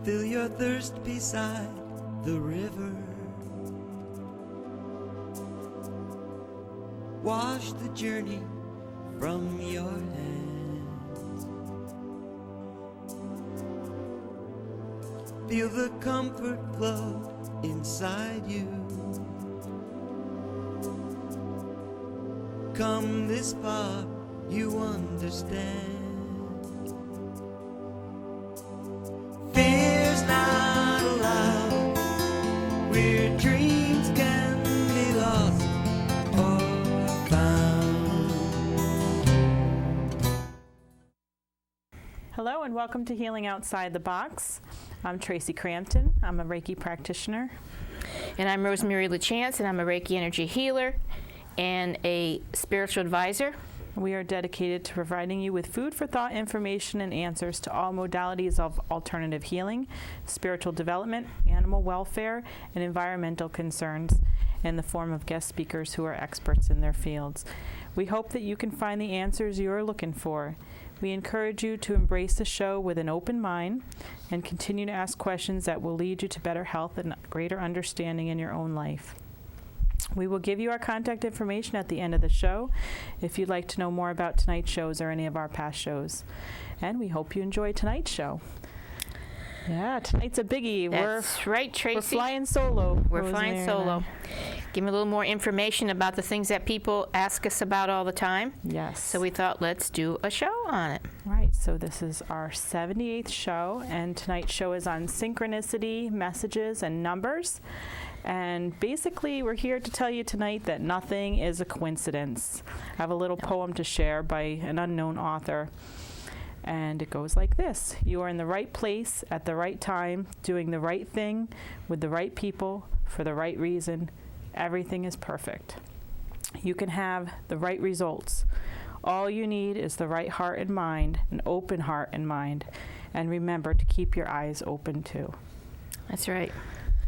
Fill your thirst beside the river. Wash the journey from your hands. Feel the comfort flow inside you. Come this far, you understand. Fear's not allowed, where dreams can be lost or found. Hello and welcome to Healing Outside the Box. I'm Traci Crampton. I'm a Reiki practitioner. And I'm Rosemary Lachance, and I'm a Reiki energy healer and a spiritual advisor. We are dedicated to providing you with food for thought, information, and answers to all modalities of alternative healing, spiritual development, animal welfare, and environmental concerns in the form of guest speakers who are experts in their fields. We hope that you can find the answers you are looking for. We encourage you to embrace the show with an open mind and continue to ask questions that will lead you to better health and greater understanding in your own life. We will give you our contact information at the end of the show if you'd like to know more about tonight's shows or any of our past shows. And we hope you enjoy tonight's show. Yeah, tonight's a biggie. That's right, Traci. We're flying solo. We're flying solo. Give me a little more information about the things that people ask us about all the time. Yes. So we thought, let's do a show on it. Right. So this is our 78th show, and tonight's show is on synchronicity, messages, and numbers. And basically, we're here to tell you tonight that nothing is a coincidence. I have a little poem to share by an unknown author. And it goes like this. You are in the right place at the right time, doing the right thing with the right people for the right reason. Everything is perfect. You can have the right results. All you need is the right heart and mind, an open heart and mind. And remember to keep your eyes open too. That's right.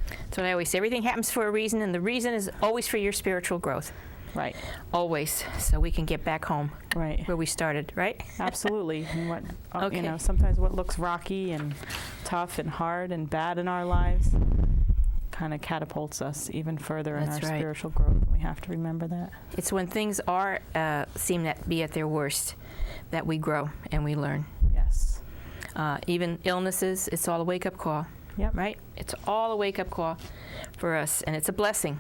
That's what I always say. Everything happens for a reason, and the reason is always for your spiritual growth. Right. Always. So we can get back home. Right. Where we started, right? Absolutely. And what, Okay. you know, sometimes what looks rocky and tough and hard and bad in our lives kind of catapults us even further in our spiritual growth. We have to remember that. It's when things are seem to be at their worst that we grow and we learn. Yes. Even illnesses, it's all a wake-up call. Yep. Right? It's all a wake-up call for us, and it's a blessing.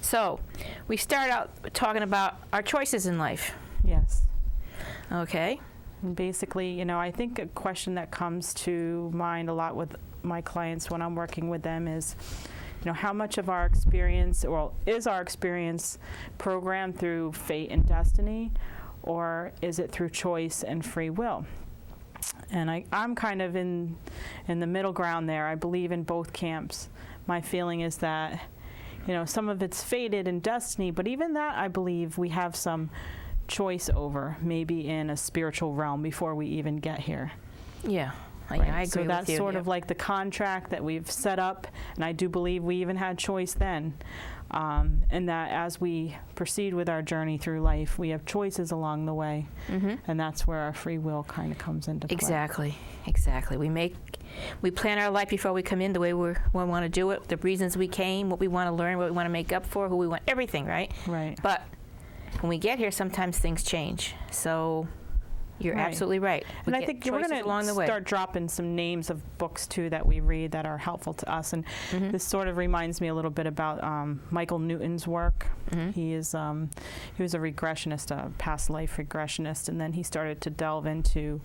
So, we start out talking about our choices in life. Yes. Okay. And basically, you know, I think a question that comes to mind a lot with my clients when I'm working with them is, you know, how much of our experience, well, is our experience programmed through fate and destiny, or is it through choice and free will? And I'm kind of in the middle ground there. I believe in both camps. My feeling is that, you know, some of it's fated in destiny, but even that I believe we have some choice over, maybe in a spiritual realm before we even get here. Yeah, Right. I agree with you. So that's sort of like the contract that we've set up, and I do believe we even had choice then. And that as we proceed with our journey through life, we have choices along the way, and that's where our free will kind of comes into play. Exactly. We plan our life before we come in, the way we want to do it, the reasons we came, what we want to learn, what we want to make up for, who we want, everything, right? Right. But when we get here, sometimes things change. So you're absolutely right. And I think we're going to start dropping some names of books, too, that we read that are helpful to us. And this sort of reminds me a little bit about Michael Newton's work. He was a regressionist, a past life regressionist, and then he started to delve into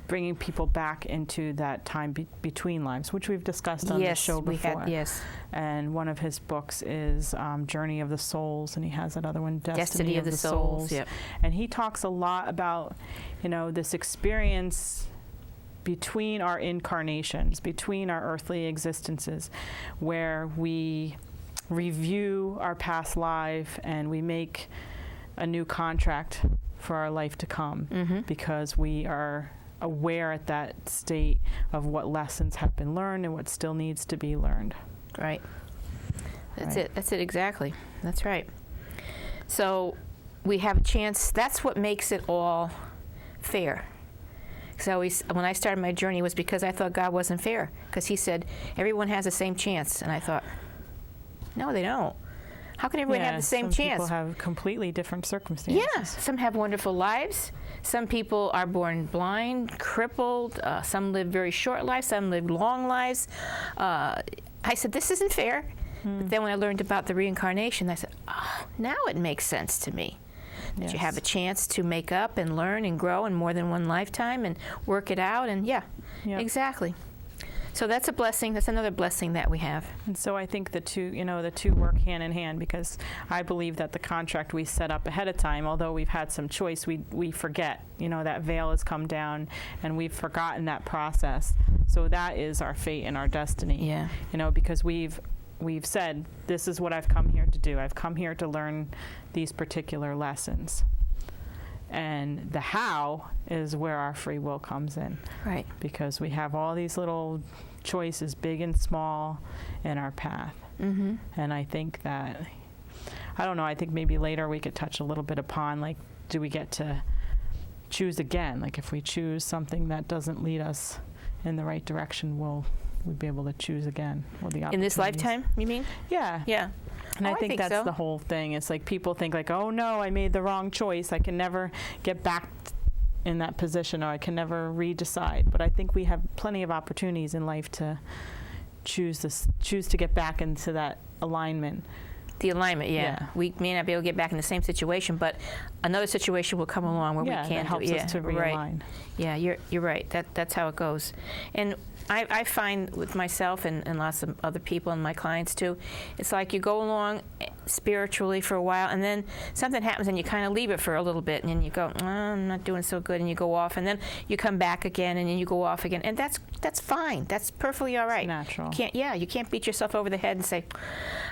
bringing people back into that time between lives, which we've discussed on the show before. Yes. And one of his books is Journey of the Souls, and he has that other one, Destiny of the Souls. Yep. And he talks a lot about, you know, this experience between our incarnations, between our earthly existences, where we review our past life and we make a new contract for our life to come, because we are aware at that state of what lessons have been learned and what still needs to be learned. Right. That's it, exactly. That's right. So we have a chance. That's what makes it all fair. Because when I started my journey, it was because I thought God wasn't fair. Because He said, everyone has the same chance. And I thought, no, they don't. How can everyone have the same chance? Some people have completely different circumstances. Yeah, some have wonderful lives. Some people are born blind, crippled. Some live very short lives. Some live long lives. I said, this isn't fair. But then when I learned about the reincarnation, I said, oh, now it makes sense to me. That you have a chance to make up and learn and grow in more than one lifetime and work it out. And exactly. So that's a blessing. That's another blessing that we have. And so I think the two work hand in hand, because I believe that the contract we set up ahead of time, although we've had some choice, we forget, that veil has come down and we've forgotten that process. So that is our fate and our destiny. Yeah. Because we've said, this is what I've come here to do. I've come here to learn these particular lessons. And the how is where our free will comes in. Right. Because we have all these little choices, big and small, in our path. Mm-hmm. And I think that, I don't know, I think maybe later we could touch a little bit upon, like, do we get to choose again? Like, if we choose something that doesn't lead us in the right direction, we'll be able to choose again. In this lifetime, you mean? Yeah. Yeah. And I think that's so. the whole thing. It's like people think like, oh no, I made the wrong choice. I can never get back in that position, or I can never redecide. But I think we have plenty of opportunities in life to choose to get back into that alignment. The alignment, yeah. We may not be able to get back in the same situation, but another situation will come along where we can that helps us to realign. Right. Yeah, you're right. That's how it goes. And I find with myself and lots of other people and my clients too, it's like you go along spiritually for a while, and then something happens and you kind of leave it for a little bit, and then you go, oh, I'm not doing so good, and you go off, and then you come back again, and then you go off again, and that's fine. That's perfectly all right. It's natural. You can't beat yourself over the head and say,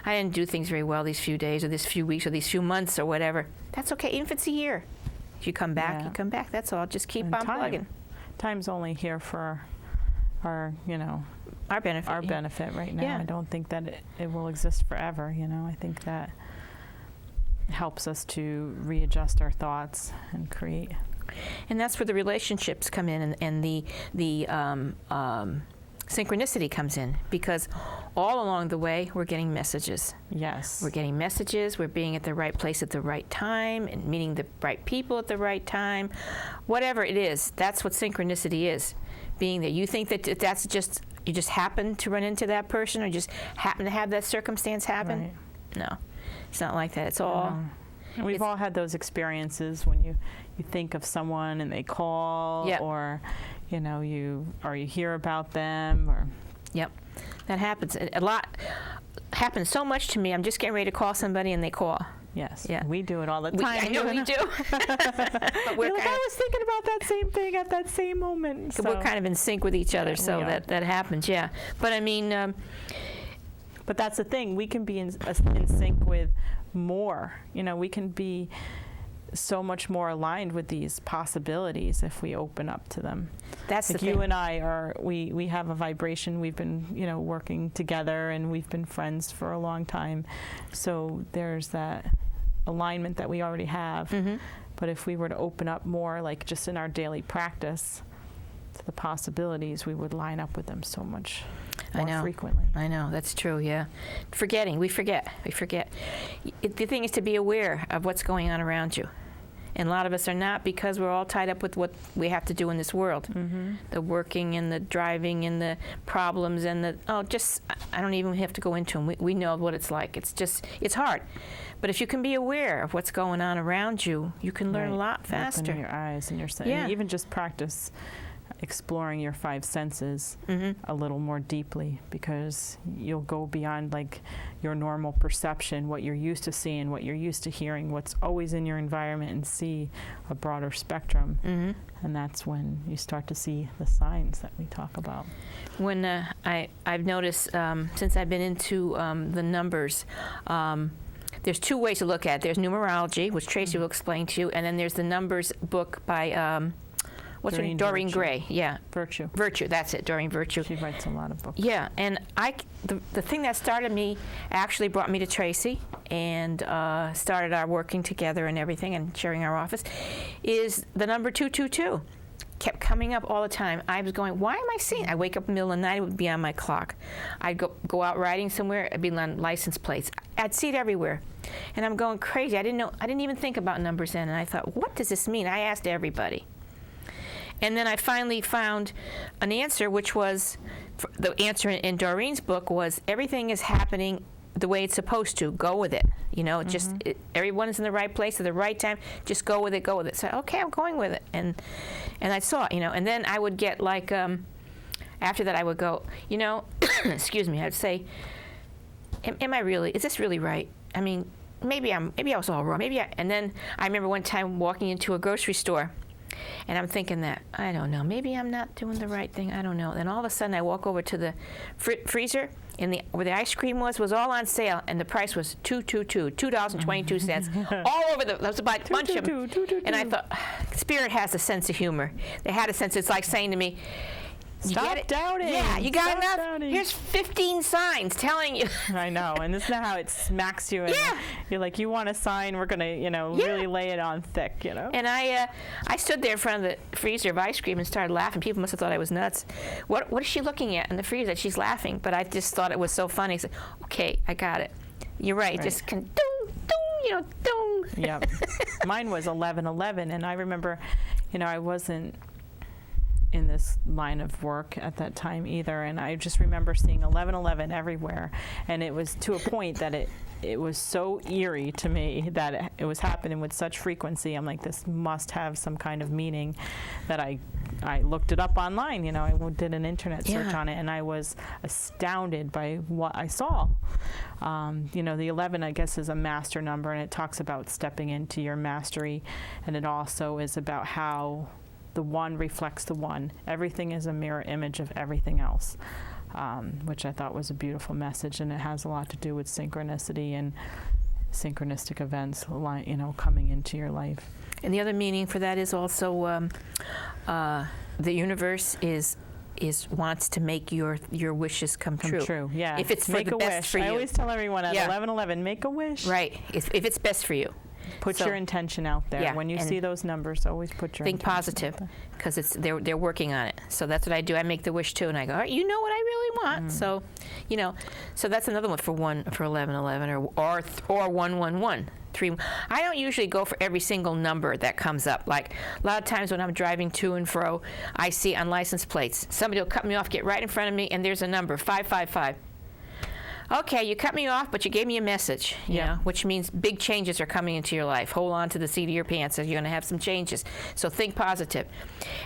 I didn't do things very well these few days or this few weeks or these few months or whatever. That's okay, even if it's a year. If you come back, you come back. That's all. Just keep on plugging. Time's only here for our benefit. Our benefit right now. Yeah. I don't think that it will exist forever. I think that helps us to readjust our thoughts and create. And that's where the relationships come in, and the synchronicity comes in, because all along the way we're getting messages. Yes. We're getting messages. We're being at the right place at the right time and meeting the right people at the right time. Whatever it is, that's what synchronicity is. Being there. You think that that's just, you just happen to run into that person or just happen to have that circumstance happen? Right. No. It's not like that. It's all... And we've all had those experiences when you think of someone and they call, or you hear about them, or that happens a lot. Happens so much to me. I'm just getting ready to call somebody and they call. Yes, we do it all the time. I know we do. But we're I was thinking about that same thing at that same moment. So we're kind of in sync with each other, so that happens. Yeah, but I mean, but that's the thing. We can be in sync with more. We can be so much more aligned with these possibilities if we open up to them. That's like the thing. You and I are, we have a vibration. We've been, working together, and we've been friends for a long time. So there's that alignment that we already have. Mm-hmm. But if we were to open up more, like just in our daily practice, to the possibilities, we would line up with them so much more frequently. I know, that's true, yeah. We forget. The thing is to be aware of what's going on around you. And a lot of us are not, because we're all tied up with what we have to do in this world. Mm-hmm. The working and the driving and the problems and I don't even have to go into them. We know what it's like. It's hard. But if you can be aware of what's going on around you, you can learn a lot faster. Open your eyes and your senses. And even just practice exploring your five senses a little more deeply, because you'll go beyond like your normal perception, what you're used to seeing, what you're used to hearing, what's always in your environment, and see a broader spectrum. And that's when you start to see the signs that we talk about. When I've noticed since I've been into the numbers, there's two ways to look at it. There's numerology, which Traci will explain to you, and then there's the numbers book by what's her name? Doreen Gray. Yeah. Virtue. That's it. Doreen Virtue. She writes a lot of books. Yeah, and the thing that started me, actually brought me to Traci, and started our working together and everything, and sharing our office, is the number 222. kept coming up all the time. I was going, why am I seeing? I wake up in the middle of the night, it would be on my clock. I'd go out riding somewhere, it'd be on license plates. I'd see it everywhere. And I'm going crazy. I didn't even think about numbers then. And I thought, what does this mean? I asked everybody. And then I finally found an answer, which was, the answer in Doreen's book was, everything is happening the way it's supposed to. Go with it. You know, just everyone's in the right place at the right time. Just go with it. Go with it. So okay, I'm going with it. And I saw it. You know, and then I would get like after that I would go. You know, excuse me. I'd say, am I really? Is this really right? I mean, maybe I was all wrong. And then I remember one time walking into a grocery store. And I'm thinking that, I don't know, maybe I'm not doing the right thing, I don't know. Then all of a sudden I walk over to the freezer, and where the ice cream was all on sale, and the price was $2.22, all over there was a bunch of them. And I thought, Spirit has a sense of humor. They had a sense, it's like saying to me, Stop doubting. Yeah, you got enough? Doubting. Here's 15 signs telling you. I know, and isn't that how it smacks you? And you're like, you want a sign? We're gonna, really lay it on thick, And I stood there in front of the freezer of ice cream and started laughing. People must have thought I was nuts. What is she looking at in the freezer? She's laughing, but I just thought it was so funny. I said, okay, I got it. You're right. Just dong, dong, dong. Yep. Mine was 11:11, and I remember, I wasn't in this line of work at that time either, and I just remember seeing 11:11 everywhere, and it was to a point that it was so eerie to me that it was happening with such frequency. I'm like, this must have some kind of meaning, that I looked it up online. I did an internet search on it, and I was astounded by what I saw. The 11, I guess, is a master number, and it talks about stepping into your mastery, and it also is about how the one reflects the one. Everything is a mirror image of everything else, which I thought was a beautiful message, and it has a lot to do with synchronicity and synchronistic events, coming into your life. And the other meaning for that is also the universe wants to make your wishes come true. Yeah. If it's make for the best wish. for you. I always tell everyone at 11:11, make a wish. Right. If it's best for you. Put your intention out there. Yeah, when you see those numbers, always put your think intention positive, out there. because they're working on it. So that's what I do. I make the wish too, and I go, all right, you know what I really want. So, so that's another one for 11:11 or 111. 3. I don't usually go for every single number that comes up. Like a lot of times when I'm driving to and fro, I see on license plates somebody will cut me off, get right in front of me, and there's a number 555. Okay, you cut me off, but you gave me a message, which means big changes are coming into your life. Hold on to the seat of your pants, so you're going to have some changes. So think positive.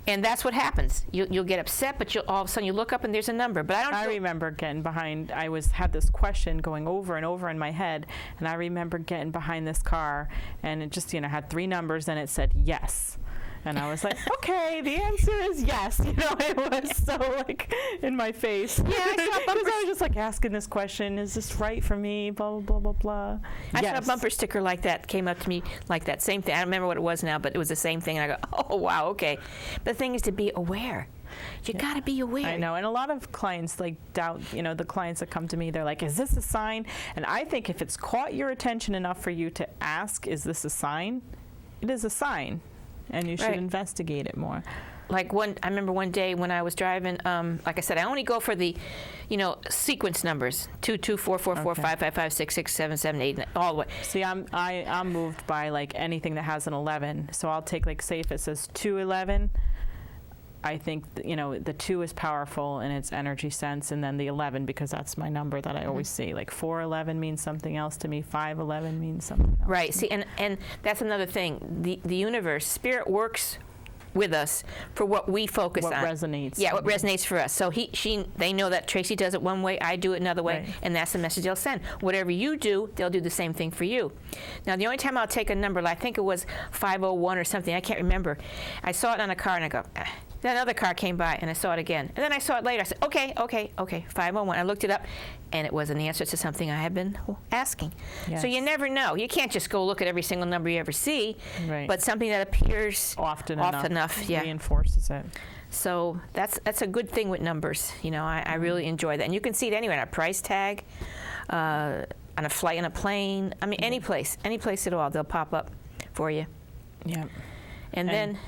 And that's what happens. You'll get upset, but all of a sudden you look up and there's a number. But I remember getting behind, had this question going over and over in my head, and I remember getting behind this car, and it just, had 3 numbers, and it said yes. And I was like, okay, the answer is yes. It was so in my face. Yeah, I saw because I was just asking this question, is this right for me? Blah, blah, blah, blah. I saw a bumper sticker like that came up to me like that same thing. I don't remember what it was now, but it was the same thing. And I go, oh, wow, okay. But the thing is to be aware. You got to be aware. I know. And a lot of clients doubt, the clients that come to me, they're like, is this a sign? And I think if it's caught your attention enough for you to ask, is this a sign? It is a sign. And you should investigate it more. I remember one day when I was driving, like I said, I only go for the, sequence numbers, 2, 2, 4, 4, 4, 5, 5, 5, 6, 6, 7, 7, 8, all the way. See, I'm moved by anything that has an 11. So I'll take say if it says 211, I think the 2 is powerful in its energy sense, and then the 11, because that's my number that I always see. 411 means something else to me. 511 means something else. Right. See, and that's another thing. The universe, Spirit works with us for what we focus on. What resonates. Yeah, what resonates for us. So they know that Traci does it one way, I do it another way, right. And that's the message they'll send. Whatever you do, they'll do the same thing for you. Now, the only time I'll take a number, I think it was 501 or something, I can't remember. I saw it on a car and I go, Then another car came by and I saw it again. And then I saw it later. I said, okay, 501. I looked it up and it was an answer to something I had been asking. Yes. So you never know. You can't just go look at every single number you ever see, right. But something that appears often enough reinforces it. So that's a good thing with numbers. I really enjoy that. And you can see it anywhere, on a price tag, on a flight on a plane. I mean, any place at all, they'll pop up for you. Yeah. And then...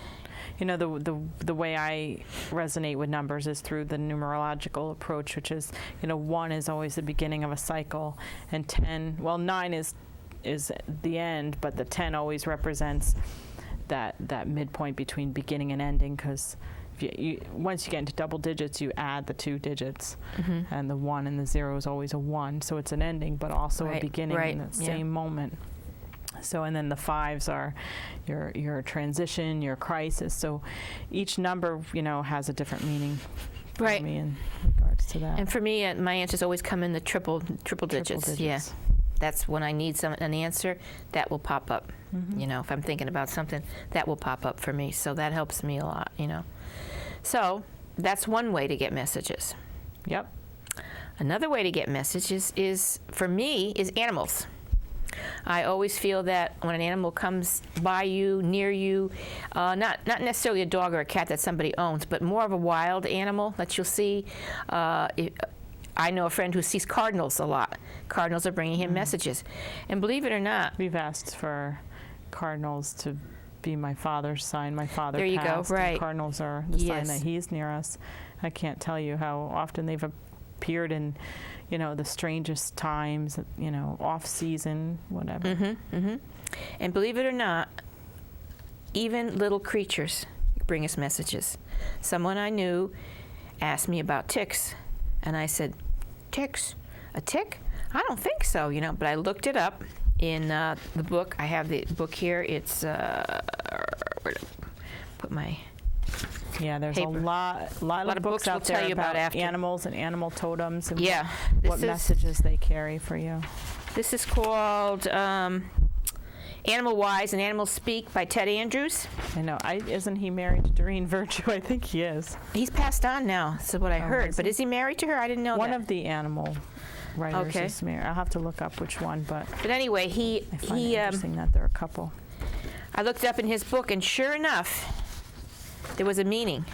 the way I resonate with numbers is through the numerological approach, which is, 1 is always the beginning of a cycle, and 9 is the end, but the 10 always represents that midpoint between beginning and ending, because once you get into double digits, you add the 2 digits, and the 1 and the 0 is always a 1, so it's an ending, but also a beginning in the same moment. So, and then the 5s are your transition, your crisis. So, each number, has a different meaning for me in regards to that. And for me, my answers always come in the triple digits. Yeah, that's when I need an answer that will pop up. If I'm thinking about something, that will pop up for me. So that helps me a lot. So that's one way to get messages. Yep. Another way to get messages is animals. I always feel that when an animal comes by you, near you, not necessarily a dog or a cat that somebody owns, but more of a wild animal that you'll see. I know a friend who sees cardinals a lot. Cardinals are bringing him messages. And believe it or not, we've asked for cardinals to be my father's sign. My father there you passed, go, right. and cardinals are the sign that he's near us. I can't tell you how often they've appeared in the strangest times, off season, whatever. And believe it or not, even little creatures bring us messages. Someone I knew asked me about ticks, and I said, ticks? A tick? I don't think so, but I looked it up in the book. I have the book here. It's, where to put my... Yeah, there's paper. a lot of books out there about animals and animal totems and what messages they carry for you. This is called Animal Wise and Animals Speak by Ted Andrews. I know. Isn't he married to Doreen Virtue? I think he is. He's passed on now, that's what I heard. But is he married to her? I didn't know One that. of the animal writers is married. I'll have to look up which one, but anyway, I find it interesting that there are a couple. I looked up in his book, and sure enough, there was a meaning,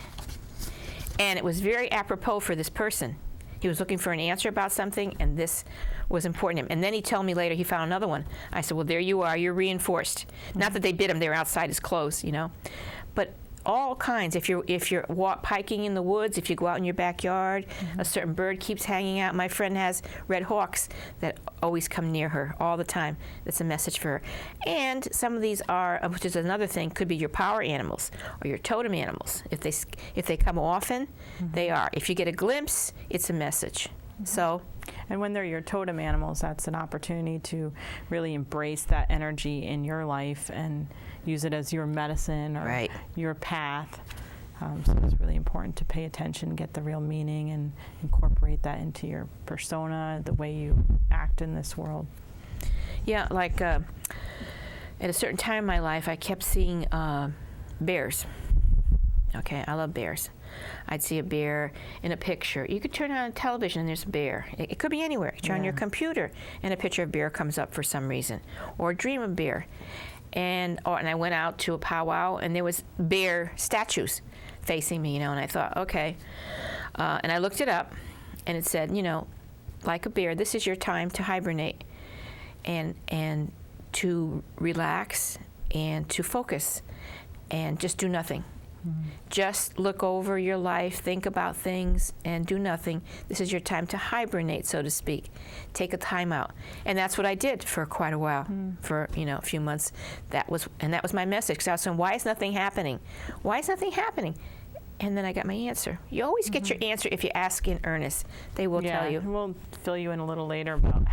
and it was very apropos for this person. He was looking for an answer about something, and this was important to him. And then he told me later he found another one. I said, well, there you are. You're reinforced. Not that they bit him. They were outside his clothes, But all kinds. If you're hiking in the woods, if you go out in your backyard, a certain bird keeps hanging out. My friend has red hawks that always come near her all the time. That's a message for her. And some of these are, which is another thing, could be your power animals or your totem animals. If they come often, they are. If you get a glimpse, it's a message. So. And when they're your totem animals, that's an opportunity to really embrace that energy in your life and use it as your medicine or your path. So it's really important to pay attention, get the real meaning, and incorporate that into your persona, the way you act in this world. Yeah, like at a certain time in my life, I kept seeing bears. Okay, I love bears. I'd see a bear in a picture. You could turn on television and there's a bear. It could be anywhere. You turn on your computer and a picture of bear comes up for some reason, or dream of bear. And I went out to a powwow and there was bear statues facing me, and I thought, okay. And I looked it up, and it said, like a bear, this is your time to hibernate and to relax and to focus and just do nothing. Just look over your life, think about things, and do nothing. This is your time to hibernate, so to speak. Take a time out. And that's what I did for quite a while, for a few months. That was my message. So I was saying, why is nothing happening? Why is nothing happening? And then I got my answer. You always get your answer if you ask in earnest. They will tell you. We'll fill you in a little later about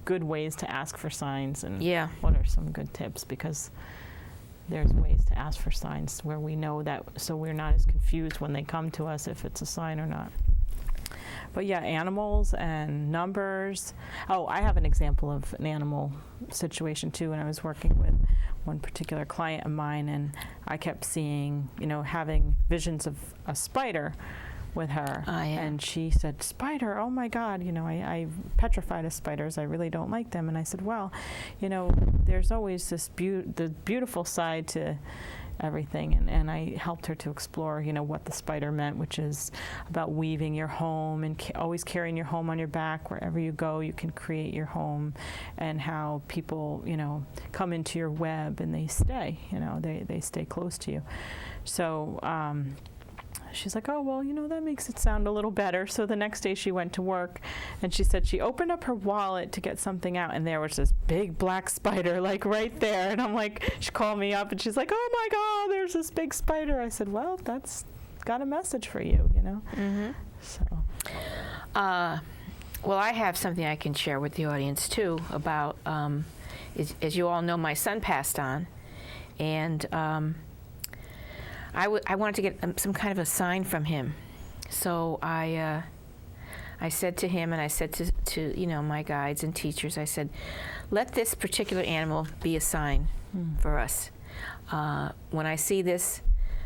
good ways to ask for signs and what are some good tips, because there's ways to ask for signs where we know that, so we're not as confused when they come to us if it's a sign or not. But yeah, animals and numbers. Oh, I have an example of an animal situation too. When I was working with one particular client of mine, and I kept seeing, having visions of a spider with her. And she said, spider, oh my God, I petrified of spiders. I really don't like them. And I said, well, there's always this the beautiful side to everything. And I helped her to explore, what the spider meant, which is about weaving your home and always carrying your home on your back. Wherever you go, you can create your home, and how people, come into your web and they stay, they stay close to you. So she's like, oh, well, that makes it sound a little better. So the next day she went to work, and she said she opened up her wallet to get something out, and there was this big black spider, like right there. And I'm like, she called me up, and she's like, oh my God, there's this big spider. I said, well, that's got a message for you, Mm-hmm. So. Well, I have something I can share with the audience too about, as you all know, my son passed on, and I wanted to get some kind of a sign from him. So I said to him, and I said to my guides and teachers, I said, let this particular animal be a sign for us. When I see this,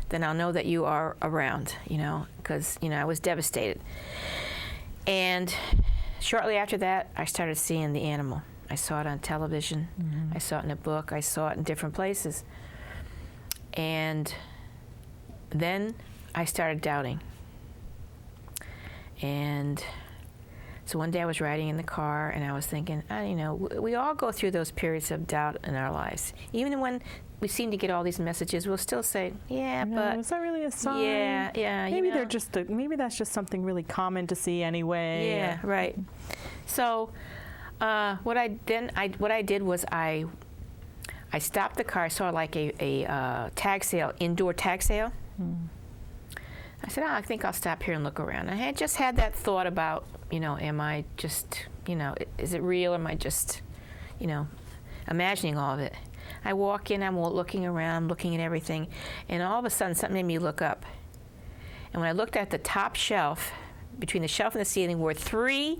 then I'll know that you are around, because, I was devastated. And shortly after that, I started seeing the animal. I saw it on television. Mm-hmm. I saw it in a book. I saw it in different places. And then I started doubting. And so one day I was riding in the car, and I was thinking, we all go through those periods of doubt in our lives. Even when we seem to get all these messages, we'll still say, but is that really a sign? Yeah. Maybe maybe that's just something really common to see anyway. Yeah, right. So what I did was I stopped the car. I saw like a tag sale, indoor tag sale. I said, I think I'll stop here and look around. I had just had that thought about, am I just, is it real? Am I just, imagining all of it? I walk in, I'm looking around, looking at everything, and all of a sudden something made me look up. And when I looked at the top shelf, between the shelf and the ceiling were 3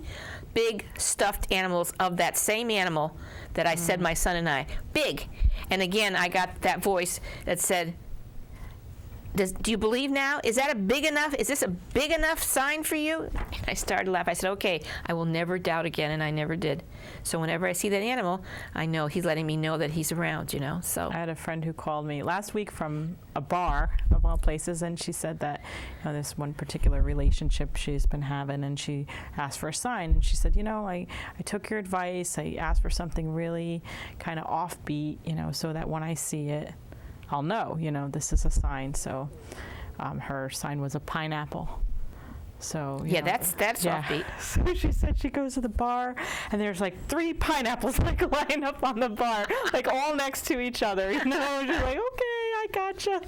big stuffed animals of that same animal that I said my son and I. Big. And again, I got that voice that said, do you believe now? Is this a big enough sign for you? And I started to laugh. I said, okay, I will never doubt again, and I never did. So whenever I see that animal, I know he's letting me know that he's around, So I had a friend who called me last week from a bar, of all places, and she said that this one particular relationship she's been having, and she asked for a sign, and she said, I took your advice. I asked for something really kind of offbeat, so that when I see it, I'll know, this is a sign. So her sign was a pineapple. So that's offbeat. So she said she goes to the bar, and there's like 3 pineapples like lined up on the bar, like all next to each other. She's like, okay, I gotcha.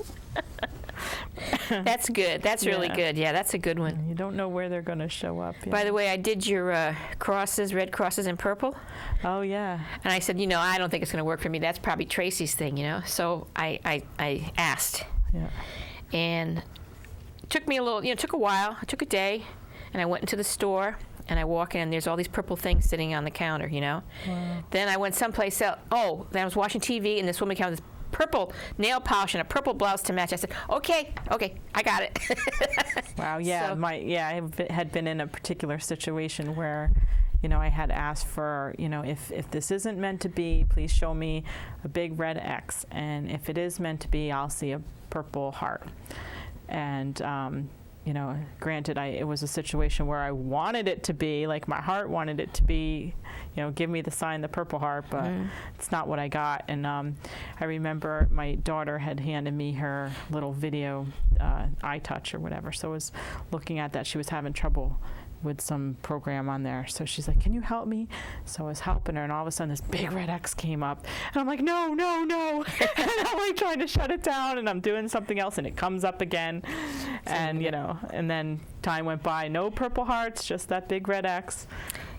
That's good. That's really good. Yeah, that's a good one. You don't know where they're going to show up. By the way, I did your crosses, red crosses in purple. Oh, yeah. And I said, I don't think it's going to work for me. That's probably Traci's thing, So I asked. Yeah. And it took me took a while. It took a day. And I went into the store, and I walk in, and there's all these purple things sitting on the counter, Wow. Then I went someplace else. Oh, then I was watching TV, and this woman came with this purple nail polish and a purple blouse to match. I said, okay, I got it. Wow, yeah. So, I had been in a particular situation where, I had asked for, if this isn't meant to be, please show me a big red X. And if it is meant to be, I'll see a purple heart. And, granted, it was a situation where I wanted it to be, like my heart wanted it to be, give me the sign, the purple heart, but it's not what I got. And I remember my daughter had handed me her little video, iTouch or whatever. So I was looking at that. She was having trouble with some program on there. So she's like, can you help me? So I was helping her, and all of a sudden this big red X came up, and I'm like, no. And I'm like trying to shut it down, and I'm doing something else, and it comes up again. And, and then time went by, no purple hearts, just that big red X.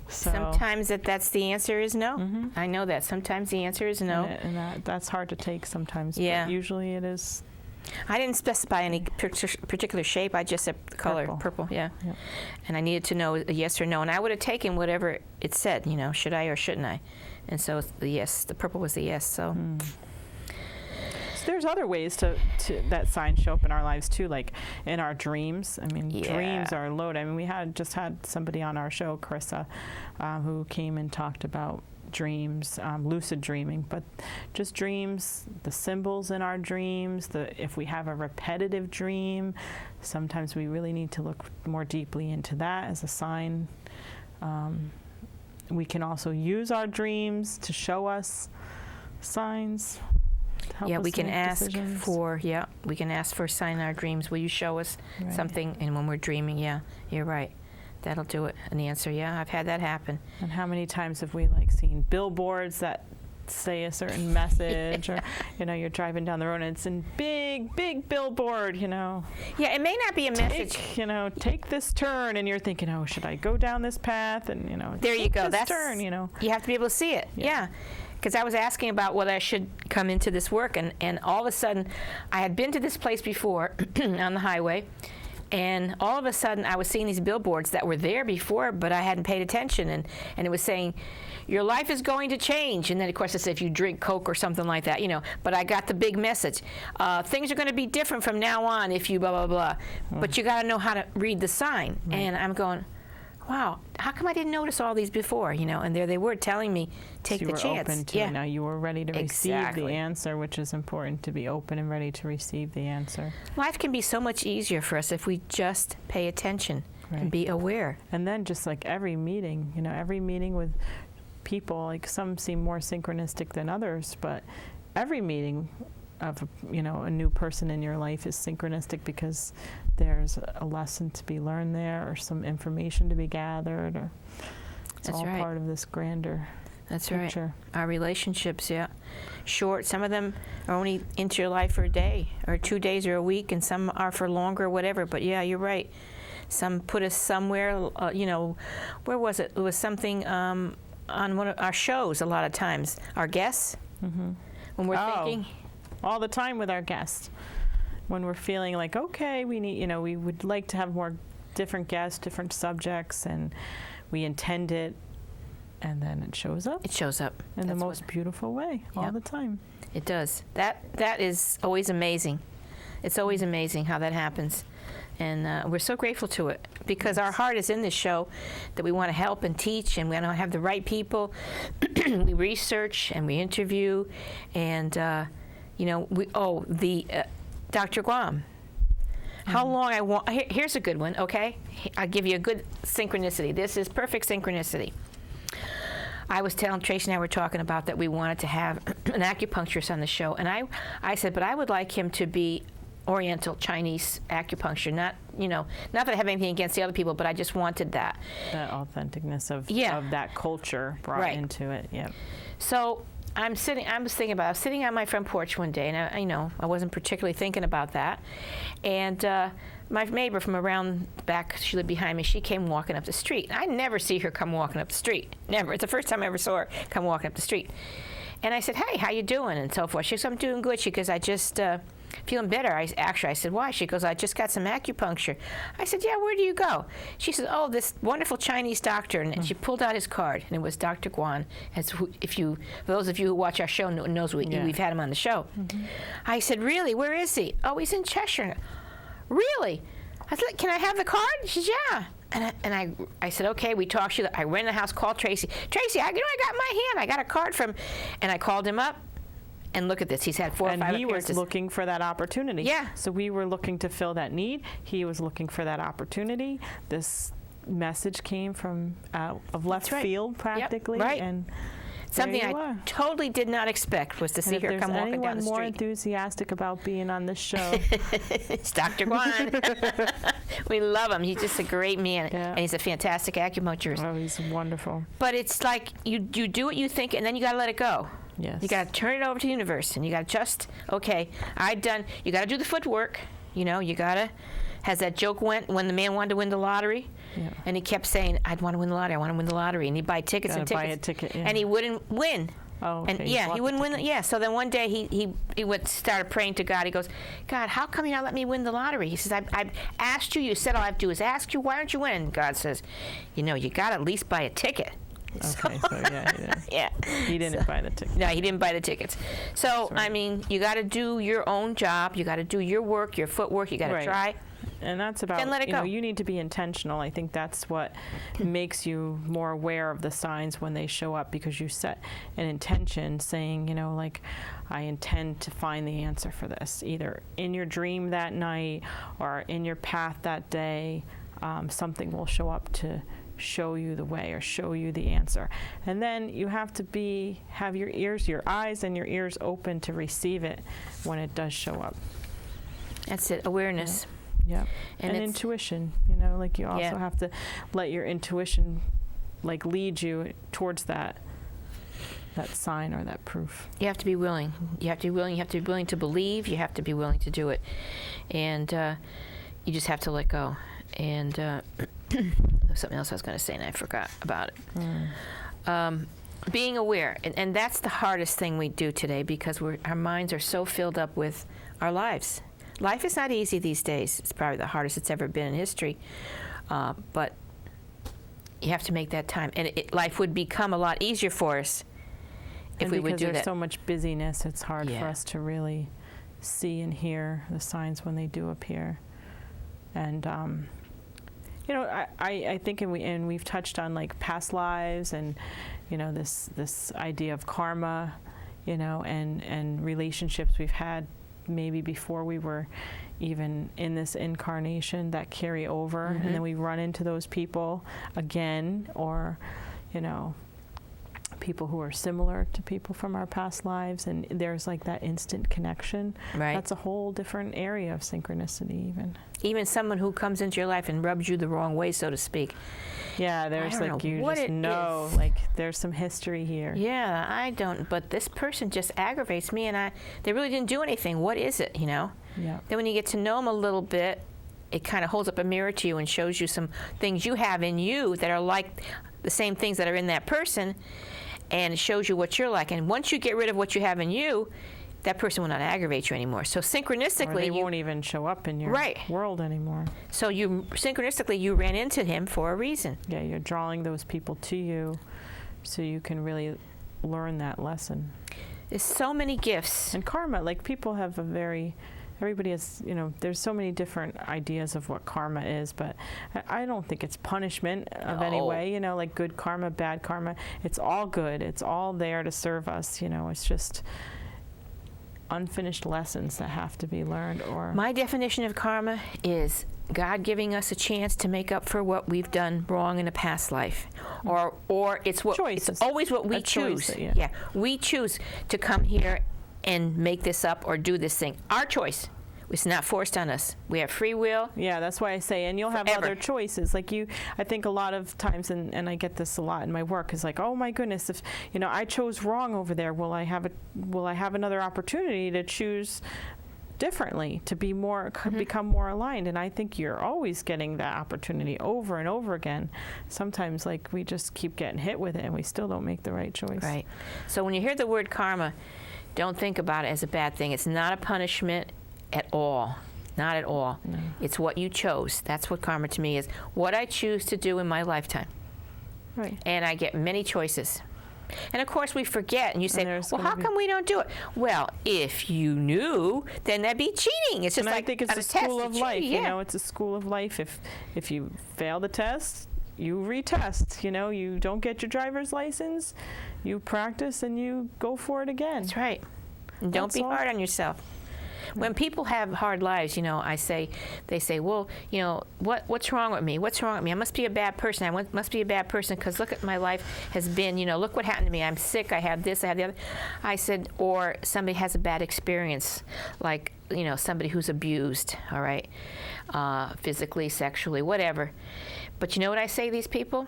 So sometimes that's the answer is no. Mm-hmm. I know that. Sometimes the answer is no. And that's hard to take sometimes. Yeah. But usually it is. I didn't specify any particular shape. I just said color, purple. Yeah. Yep. And I needed to know a yes or no. And I would have taken whatever it said, should I or shouldn't I? And so the yes, the purple was the yes. So. So there's other ways to that signs show up in our lives too, like in our dreams. I mean, dreams are loaded. I mean, we just had somebody on our show, Carissa, who came and talked about dreams, lucid dreaming, but just dreams, the symbols in our dreams, if we have a repetitive dream, sometimes we really need to look more deeply into that as a sign. We can also use our dreams to show us signs. Yeah, we can ask for a sign in our dreams. Will you show us something? And when we're dreaming, yeah, you're right. That'll do it. An answer, yeah, I've had that happen. And how many times have we seen billboards that say a certain message, or you're driving down the road and it's in big billboard, Yeah, it may not be a message. Take this turn, and you're thinking, oh, should I go down this path? And there you go. That's turn. You have to be able to see it. Yeah. Because I was asking about whether I should come into this work, and all of a sudden, I had been to this place before on the highway, and all of a sudden, I was seeing these billboards that were there before, but I hadn't paid attention, and it was saying, your life is going to change. And then, of course, it said if you drink Coke or something like that, But I got the big message. Things are going to be different from now on if you blah, blah, blah. But you got to know how to read the sign. And I'm going, wow, how come I didn't notice all these before, And there they were telling me, take the chance. You were open to it. Now you were ready to receive the answer, which is important, to be open and ready to receive the answer. Life can be so much easier for us if we just pay attention and be aware. And then just every meeting, every meeting with people, some seem more synchronistic than others, but every meeting of a new person in your life is synchronistic, because there's a lesson to be learned there, or some information to be gathered, or it's all part of this grander picture. Our relationships, short. Some of them are only into your life for a day or 2 days or a week, and some are for longer, whatever. But yeah, you're right. Some put us somewhere, where was it? It was something on one of our shows a lot of times. Our guests, when we're thinking. All the time with our guests. When we're feeling okay, we need, we would like to have more different guests, different subjects, and we intend it, and then it shows up. It shows up. In the most beautiful way, all the time. It does. That is always amazing. It's always amazing how that happens. And we're so grateful to it, because our heart is in this show, that we want to help and teach, and we want to have the right people. We research and we interview, and Dr. Guam. How long I want, here's a good one, okay? I'll give you a good synchronicity. This is perfect synchronicity. I was telling Traci and I were talking about that we wanted to have an acupuncturist on the show, and I said, but I would like him to be Oriental Chinese acupuncture, not that I have anything against the other people, but I just wanted that. That authenticness of that culture brought into it, So I was sitting on my front porch one day, and I wasn't particularly thinking about that. And my neighbor from around back, she lived behind me, she came walking up the street. I never see her come walking up the street. Never. It's the first time I ever saw her come walking up the street. And I said, hey, how you doing? And so forth. She goes, I'm doing good. She goes, I just feeling better. I said, why? She goes, I just got some acupuncture. I said, yeah, where do you go? She said, oh, this wonderful Chinese doctor. And she pulled out his card, and it was Dr. Guan. For those of you who watch our show knows we've had him on the show. I said, really? Where is he? Oh, he's in Cheshire. Really? I said, can I have the card? She said, yeah. And I said, okay, we talked. I went in the house, called Traci. Traci, I got my hand. I got a card from, and I called him up. And look at this. He's had 4 or 5 appearances. And he was looking for that opportunity. Yeah. So we were looking to fill that need. He was looking for that opportunity. This message came from out of left field, practically. Yep. Right. And something I totally did not expect was to see her come walking down the street. If there's anyone more enthusiastic about being on this show, it's Dr. Guan. We love him. He's just a great man, and he's a fantastic acupuncturist. Oh, he's wonderful. But it's like you do what you think, and then you got to let it go. Yes. You got to turn it over to the universe, and you got to just, okay, you got to do the footwork. You got to, as that joke went when the man wanted to win the lottery, and he kept saying, I'd want to win the lottery, I want to win the lottery, and he'd buy tickets and tickets. Buy a ticket, and he wouldn't win. Oh, okay. And he wouldn't win. So then one day he started praying to God. He goes, God, how come you not let me win the lottery? He says, I've asked you. You said all I have to do is ask you. Why aren't you winning? God says, you got to at least buy a ticket. Okay, he didn't buy the tickets. No, he didn't buy the tickets. So, right. I mean, you got to do your own job. You got to do your work, your footwork. You got to try. And that's about, Then let it you know, go. you need to be intentional. I think that's what makes you more aware of the signs when they show up, because you set an intention saying, you know, like, I intend to find the answer for this, either in your dream that night or in your path that day. Something will show up to show you the way or show you the answer. And then you have to have your eyes and your ears open to receive it when it does show up. That's it, awareness. Yeah. And And it's- intuition, you know, like you also Yeah. have to let your intuition like lead you towards that sign or that proof. You have to be willing. You have to be willing. You have to be willing to believe. You have to be willing to do it. And you just have to let go. And there's something else I was going to say and I forgot about it. Being aware. And that's the hardest thing we do today, because our minds are so filled up with our lives. Life is not easy these days. It's probably the hardest it's ever been in history. But you have to make that time. And life would become a lot easier for us if we would do Because there's that. so much busyness, it's hard for Yeah. us to really see and hear the signs when they do appear. And you know, I think, and we've touched on like past lives, and you know, this idea of karma, you know, and relationships we've had maybe before we were even in this incarnation that carry over, and then we run into those people again, or you know, people who are similar to people from our past lives, and there's like that instant connection. Right. That's a whole different area of synchronicity Even someone who comes into your life and rubs you the wrong way, so to speak. Yeah, there's don't like, know you what just it know, is. like there's some history here. Yeah, I don't, but this person just aggravates me, and they really didn't do anything. What is it, you know? Yeah. Then when you get to know them a little bit, it kind of holds up a mirror to you and shows you some things you have in you that are like the same things that are in that person, and it shows you what you're like. And once you get rid of what you have in you, that person will not aggravate you anymore. So Or synchronistically, they won't even show up in your Right. world anymore. so you synchronistically you ran into him for a reason. Yeah, you're drawing those people to you so you can really learn that lesson. There's so many gifts. And karma, like people have everybody has, you know, there's so many different ideas of what karma is, but I don't think it's punishment of any No. way, you know, like good karma, bad karma. It's all good. It's all there to serve us, you know. It's just unfinished lessons that have to be learned. Or My definition of karma is God giving us a chance to make up for what we've done wrong in a past life, or it's Choices. always what we A choice, choose. yeah. We choose to come here and make this up or do this thing. Our choice. It's not forced on us. We have free will. yeah, that's why I say, and you'll have Forever. other choices. Like I think a lot of times, and I get this a lot in my work, is like, oh my goodness, if you know I chose wrong over there, will I have another opportunity to choose differently, to be more become more aligned? And I think you're always getting that opportunity over and over again. Sometimes like we just keep getting hit with it and we still don't make the right choice. Right. So when you hear the word karma, don't think about it as a bad thing. It's not a punishment at all. Not at all. No. It's what you chose. That's what karma to me is. What I choose to do in my lifetime. Right. And I get many choices. And of course we forget, and you say, there's well, gonna how be- come we don't do it? Well, if you knew, then that'd be cheating. It's just And like I think it's on a test, school of it's life. cheating, You yeah. know, it's a school of life. If you fail the test, you retest. You know, you don't get your driver's license, you practice and you go for it again. That's right. And don't That's be all. hard on yourself. When people have hard lives, you know, they say, well, you know, what's wrong with me? What's wrong with me? I must be a bad person. Must be a bad person because look at my life has been, you know, look what happened to me. I'm sick. I have this. I have the other. I said, or somebody has a bad experience, like, you know, somebody who's abused, all right, physically, sexually, whatever. But you know what I say to these people?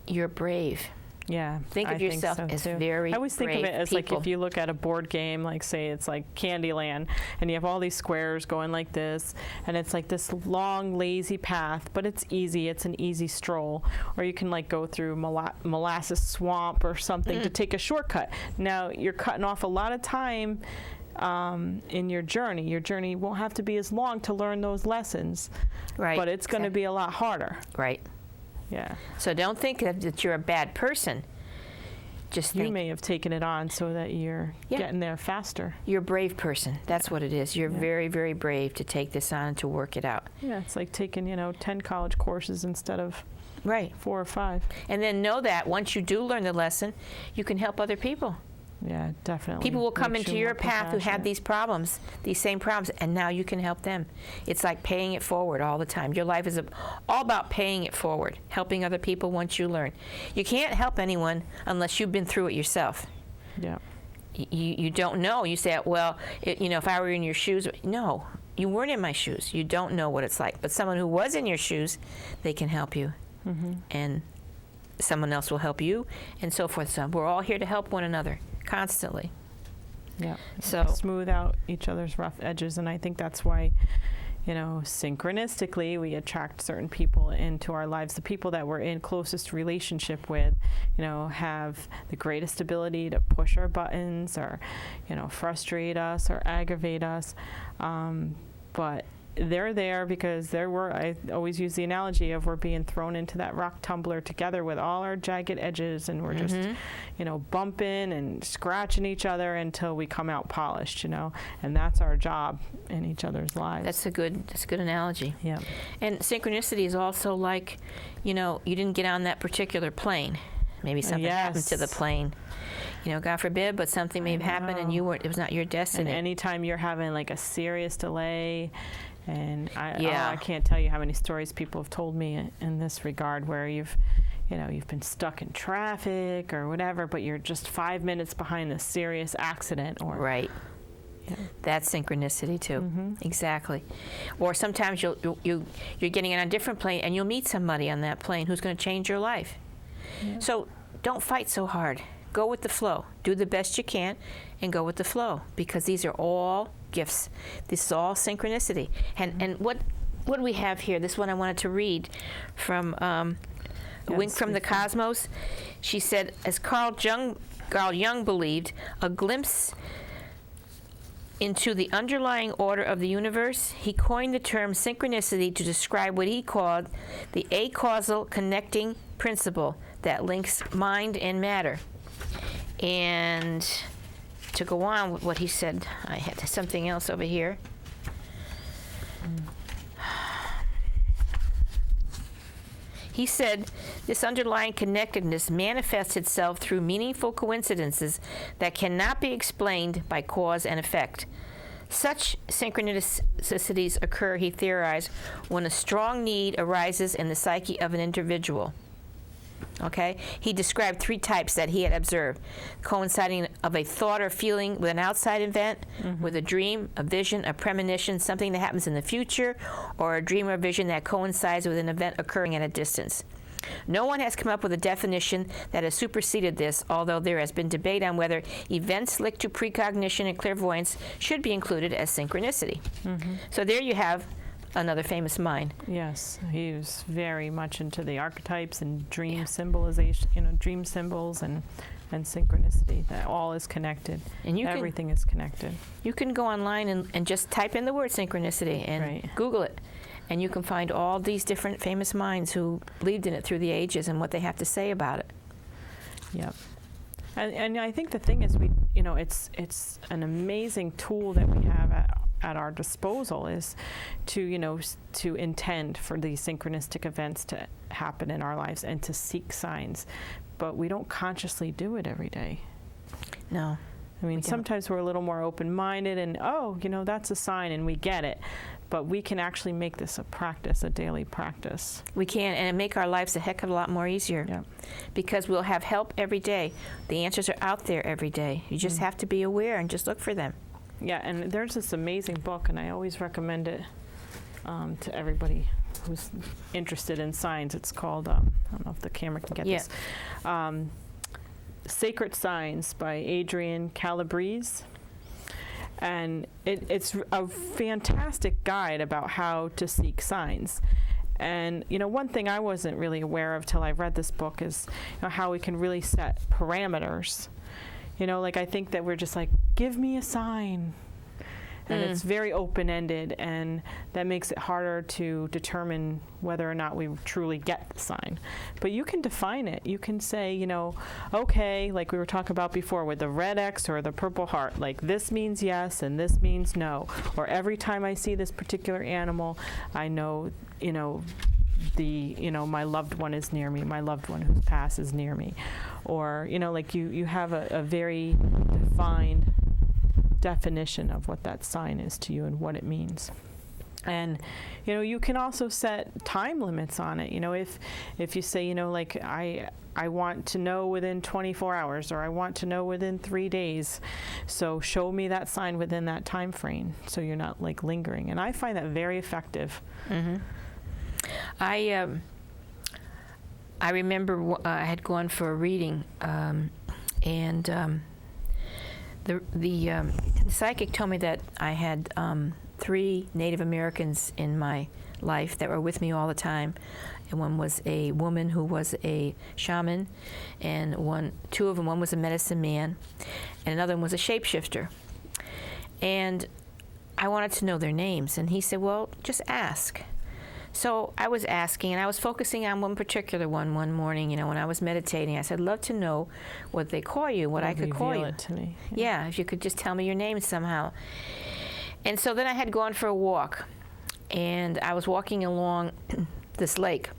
You're brave. Yeah. Think of I yourself think so as too. very I always think of brave it as people. like if you look at a board game, like say it's like Candyland, and you have all these squares going like this, and it's like this long, lazy path, but it's easy. It's an easy stroll. Or you can like go through molasses swamp or something to take a shortcut. Now you're cutting off a lot of time in your journey. Your journey won't have to be as long to learn those lessons, Right. but it's going to be a lot harder. Right. Yeah. So don't think that you're a bad person. just You think, may have taken it on so that you're getting there faster. you're a brave person. That's what it is. You're Yeah. very, very brave to take this on and to work it out. Yeah, it's like taking, 10 college courses instead of Right. 4 or 5. And then know that once you do learn the lesson, you can help other people. Yeah, definitely. People will come Makes into you your more path who have compassionate. these problems, these same problems, and now you can help them. It's like paying it forward all the time. Your life is all about paying it forward, helping other people once you learn. You can't help anyone unless you've been through it yourself. Yeah. You don't know. You say, well, if I were in your shoes. No, you weren't in my shoes. You don't know what it's like. But someone who was in your shoes, they can help you. Mm-hmm. And someone else will help you, and so forth. So we're all here to help one another constantly. Yeah. So Smooth out each other's rough edges. And I think that's why, synchronistically, we attract certain people into our lives. The people that we're in closest relationship with, have the greatest ability to push our buttons or, frustrate us or aggravate us. But they're there because I always use the analogy of we're being thrown into that rock tumbler together with all our jagged edges, and we're just, bumping and scratching each other until we come out polished, and that's our job in each other's lives. that's a good analogy. Yeah. And synchronicity is also like, you didn't get on that particular plane. Maybe something happened to the Yes. plane. God forbid, but something may have happened and know. it was not your destiny. And anytime you're having like a serious delay, and Yeah. I can't tell you how many stories people have told me in this regard where you've been stuck in traffic or whatever, but you're just 5 minutes behind this serious accident or Right. Yeah. That's synchronicity too. Mm-hmm. Exactly. Or sometimes you're getting on a different plane and you'll meet somebody on that plane who's going to change your life. Yeah. So don't fight so hard. Go with the flow. Do the best you can and go with the flow, because these are all gifts. This is all synchronicity. And what do we have here? This one I wanted to read from Wink from the Cosmos. She said, as Carl Jung believed, a glimpse into the underlying order of the universe, he coined the term synchronicity to describe what he called the acausal connecting principle that links mind and matter. And to go on with what he said, I had something else over here. He said, this underlying connectedness manifests itself through meaningful coincidences that cannot be explained by cause and effect. Such synchronicities occur, he theorized, when a strong need arises in the psyche of an individual. Okay? He described 3 types that he had observed: coinciding of a thought or feeling with an outside event, with a dream, a vision, a premonition, something that happens in the future, or a dream or vision that coincides with an event occurring at a distance. No one has come up with a definition that has superseded this, although there has been debate on whether events linked to precognition and clairvoyance should be included as synchronicity. So there you have another famous mind. Yes, he was very much into the archetypes and dream symbolization, dream symbols and synchronicity. That all is connected. And everything is connected. You can go online and just type in the word synchronicity and Google it. And you can find all these different famous minds who believed in it through the ages and what they have to say about it. Yep. And I think the thing is, it's an amazing tool that we have at our disposal is to intend for these synchronistic events to happen in our lives and to seek signs, but we don't consciously do it every day. No. I mean, sometimes we're a little more open-minded and, that's a sign and we get it. But we can actually make this a practice, a daily practice. We can, and it make our lives a heck of a lot more easier. Yeah. Because we'll have help every day. The answers are out there every day. You just have to be aware and just look for them. Yeah, and there's this amazing book, and I always recommend it to everybody who's interested in signs. It's called, I don't know if the camera can get this, Sacred Signs by Adrian Calabrese. And it's a fantastic guide about how to seek signs. And, one thing I wasn't really aware of till I read this book is how we can really set parameters. I think that we're just like, give me a sign. And it's very open-ended, and that makes it harder to determine whether or not we truly get the sign. But you can define it. You can say, you know, okay, like we were talking about before with the red X or the purple heart, like this means yes and this means no. Or every time I see this particular animal, I know, you know, my loved one is near me, my loved one who's passed is near me. Or, you know, like you have a very defined definition of what that sign is to you and what it means. And, you know, you can also set time limits on it. You know, if you say, you know, like I want to know within 24 hours, or I want to know within 3 days, so show me that sign within that time frame, so you're not like lingering. And I find that very effective. Mm-hmm. I remember I had gone for a reading, and the psychic told me that I had 3 Native Americans in my life that were with me all the time. And one was a woman who was a shaman, and two of them, one was a medicine man, and another one was a shapeshifter. And I wanted to know their names, and he said, well, just ask. So I was asking, and I was focusing on one particular one morning, you know, when I was meditating. I said, love to know what they call you, what I could call you. Reveal it to me. Yeah, if you could just tell me your name somehow. And so then I had gone for a walk, and I was walking along this lake,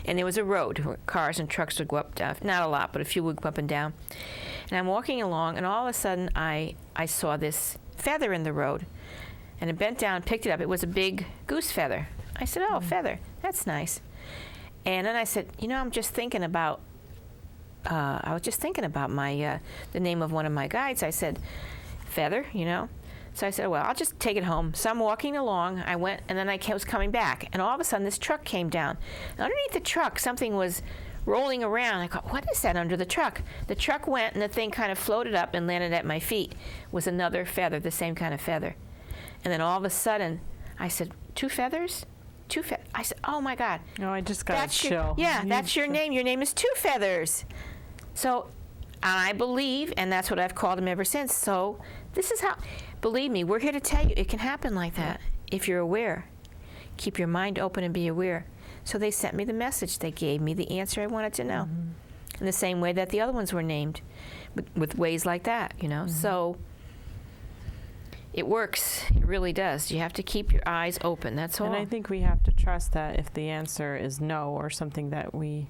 and there was a road where cars and trucks would go up, down, not a lot, but a few would go up and down. And I'm walking along, and all of a sudden I saw this feather in the road, and I bent down and picked it up. It was a big goose feather. I said, oh, feather, that's nice. And then I said, you know, I'm just thinking about, I was just thinking about my, the name of one of my guides. I said, Feather, you know. So I said, well, I'll just take it home. So I'm walking along. I went, and then I was coming back. And all of a sudden, this truck came down. And underneath the truck, something was rolling around. I thought, what is that under the truck? The truck went, and the thing kind of floated up and landed at my feet. It was another feather, the same kind of feather. And then all of a sudden, I said, 2 feathers? 2 feathers. I said, oh, my God. Oh, I just got a chill. That's your name. Your name is 2 feathers. So I believe, and that's what I've called him ever since. So this is how, believe me, we're here to tell you it can happen like that if you're aware. Keep your mind open and be aware. So they sent me the message. They gave me the answer I wanted to know. Mm-hmm. In the same way that the other ones were named, with ways like that, you know. Mm-hmm. So it works. It really does. You have to keep your eyes open. That's all. And I think we have to trust that if the answer is no, or something that we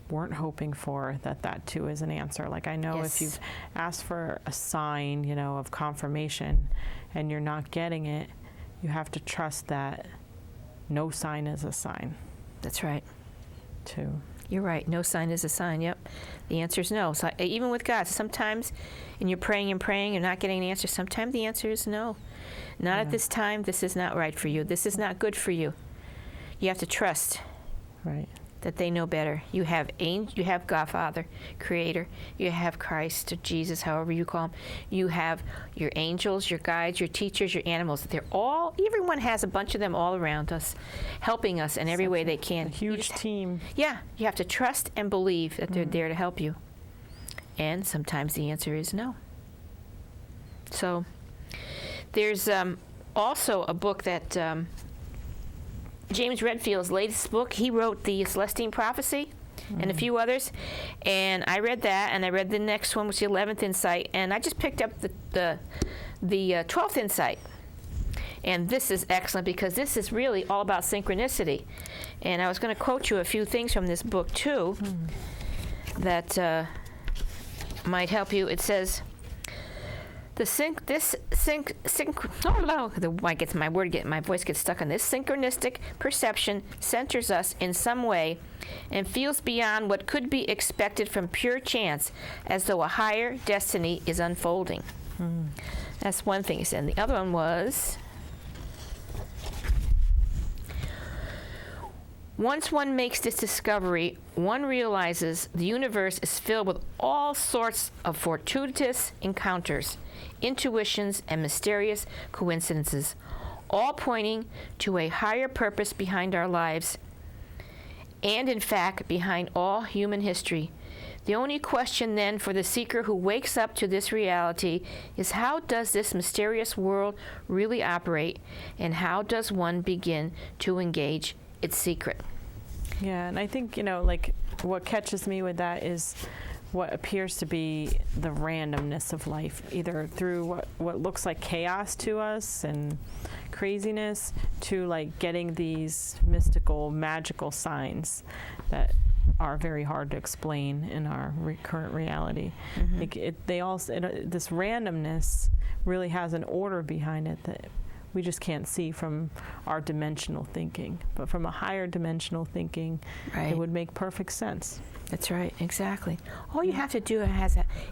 weren't hoping for, that too is an answer. Like I know if you've asked for a sign, you know, of confirmation, and you're not getting it, you have to trust that no sign is a sign. That's right. Too. You're right. No sign is a sign. Yep. The answer is no. So even with God, sometimes, and you're praying, you're not getting an answer. Sometimes the answer is no. Not at this time. This is not right for you. This is not good for you. You have to trust. Right. That they know better. You have God Father, Creator. You have Christ, or Jesus, however you call him. You have your angels, your guides, your teachers, your animals. Everyone has a bunch of them all around us, helping us in every way they can. A huge team. Yeah, you have to trust and believe that they're there to help you. And sometimes the answer is no. So there's also a book that James Redfield's latest book. He wrote the Celestine Prophecy and a few others, and I read that, and I read the next one, which is the 11th Insight, and I just picked up the 12th Insight. And this is excellent because this is really all about synchronicity. And I was going to quote you a few things from this book too that might help you. It says, my voice gets stuck on this. Synchronistic perception centers us in some way and feels beyond what could be expected from pure chance, as though a higher destiny is unfolding. That's one thing he said. And the other one was, once one makes this discovery, one realizes the universe is filled with all sorts of fortuitous encounters, intuitions, and mysterious coincidences, all pointing to a higher purpose behind our lives, and in fact, behind all human history. The only question then for the seeker who wakes up to this reality is, how does this mysterious world really operate, and how does one begin to engage its secret? Yeah, and I think, like what catches me with that is what appears to be the randomness of life, either through what looks like chaos to us and craziness, to like getting these mystical, magical signs that are very hard to explain in our current reality. Like this randomness really has an order behind it that we just can't see from our dimensional thinking. But from a higher dimensional thinking, it would make perfect sense. That's right, exactly. All you have to do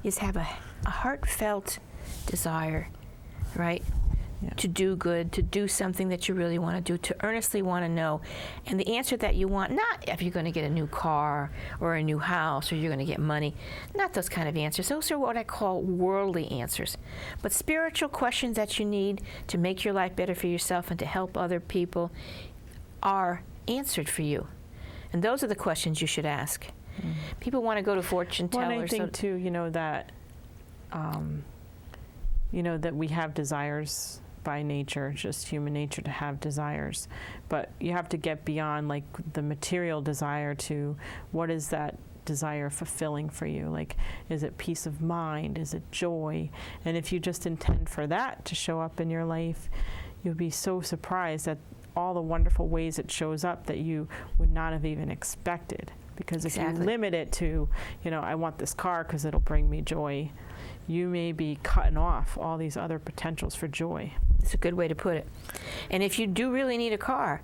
is have a heartfelt desire, right? Yeah. To do good, to do something that you really want to do, to earnestly want to know. And the answer that you want, not if you're going to get a new car or a new house or you're going to get money, not those kind of answers. Those are what I call worldly answers. But spiritual questions that you need to make your life better for yourself and to help other people are answered for you. And those are the questions you should ask. People want to go to fortune tellers. Well, and I think too, that that we have desires by nature, just human nature to have desires. But you have to get beyond like the material desire to what is that desire fulfilling for you? Like, is it peace of mind? Is it joy? And if you just intend for that to show up in your life, you'll be so surprised at all the wonderful ways it shows up that you would not have even expected. Because if you limit it to, I want this car because it'll bring me joy, you may be cutting off all these other potentials for joy. It's a good way to put it. And if you do really need a car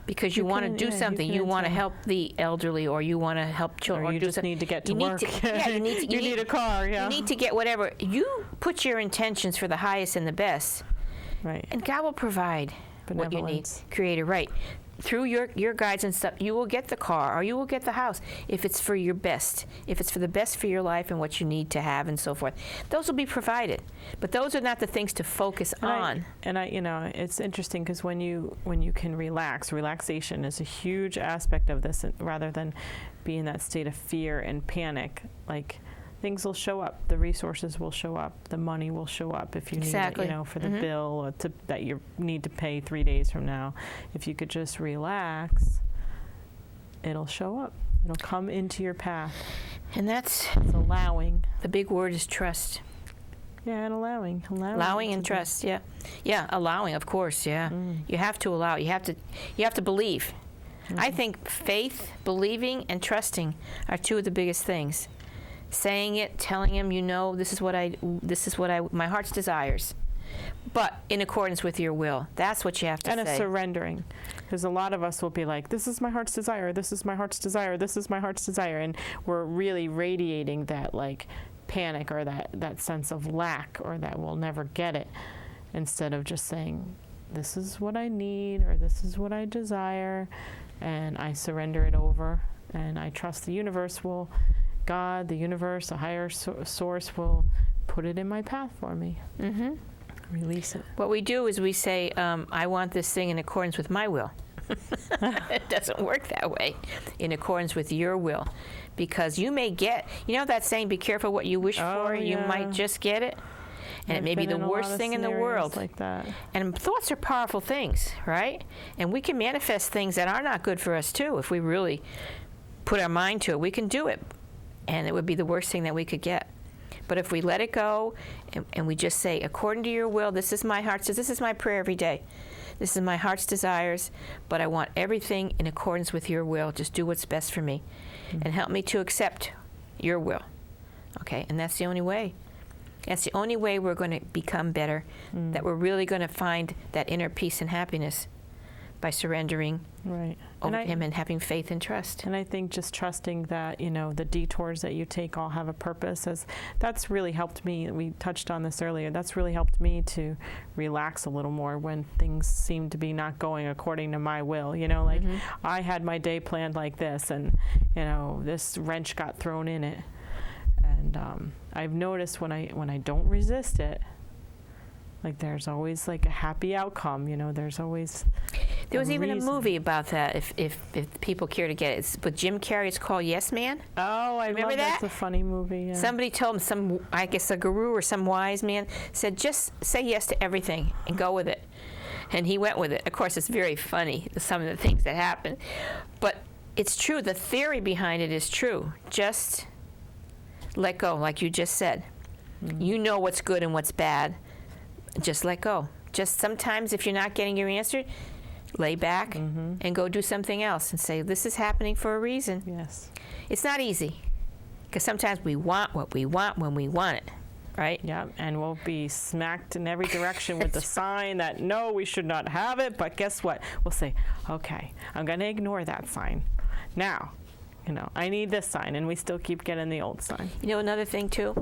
because you want to do something, you want to help the elderly, or you want to help children, or you just need to get to work. You need a car. Yeah. You need to get whatever. You put your intentions for the highest and the best, right? And God will provide what you need. Creator, right? Through your guides and stuff, you will get the car or you will get the house if it's for your best, if it's for the best for your life and what you need to have and so forth. Those will be provided, but those are not the things to focus on. It's interesting because when you can relaxation is a huge aspect of this, rather than be in that state of fear and panic. Like, things will show up, the resources will show up, the money will show up if you need it, for the bill that you need to pay 3 days from now. If you could just relax, it'll show up. It'll come into your path. And it's allowing. The big word is trust. Yeah, and allowing. Allowing and trust, yeah. Yeah, allowing, of course, yeah. You have to allow. You have to believe. I think faith, believing, and trusting are two of the biggest things. Saying it, telling him, this is what my heart's desires, but in accordance with your will. That's what you have to say. And a surrendering, because a lot of us will be like, this is my heart's desire, this is my heart's desire, this is my heart's desire, and we're really radiating that like panic or that sense of lack, or that we'll never get it, instead of just saying, this is what I need, or this is what I desire, and I surrender it over, and I trust the universe will. God, the universe, a higher source will put it in my path for me. Release it. What we do is we say, I want this thing in accordance with my will. It doesn't work that way. In accordance with your will. Because you may get, that saying, be careful what you wish for, you might just get it. And it may be the worst thing in the world. Like that. And thoughts are powerful things, right? And we can manifest things that are not good for us too. If we really put our mind to it, we can do it. And it would be the worst thing that we could get. But if we let it go and we just say, according to your will, this is my heart's, this is my prayer every day. This is my heart's desires, but I want everything in accordance with your will. Just do what's best for me. And help me to accept your will. Okay, and that's the only way. That's the only way we're going to become better, that we're really going to find that inner peace and happiness, by surrendering over to him and having faith and trust. And I think just trusting that, the detours that you take all have a purpose. That's really helped me. We touched on this earlier. That's really helped me to relax a little more when things seem to be not going according to my will. I had my day planned like this, and, this wrench got thrown in it. And I've noticed when I don't resist it, like there's always like a happy outcome, there's always There was even reason. a movie about that, if people care to get it. It's with Jim Carrey. It's called Yes Man. Oh, I Remember love that? That's a funny movie. Yeah. Somebody told him, I guess a guru or some wise man said, just say yes to everything and go with it. And he went with it. Of course, it's very funny, some of the things that happen. But it's true. The theory behind it is true. Just let go, like you just said. You know what's good and what's bad. Just let go. Just sometimes if you're not getting your answer, lay back and go do something else and say, this is happening for a reason. Yes. It's not easy because sometimes we want what we want when we want it, right? Yeah, and we'll be smacked in every direction with the sign that, no, we should not have it. But guess what? We'll say, okay, I'm going to ignore that sign. Now, I need this sign, and we still keep getting the old sign. Another thing, too,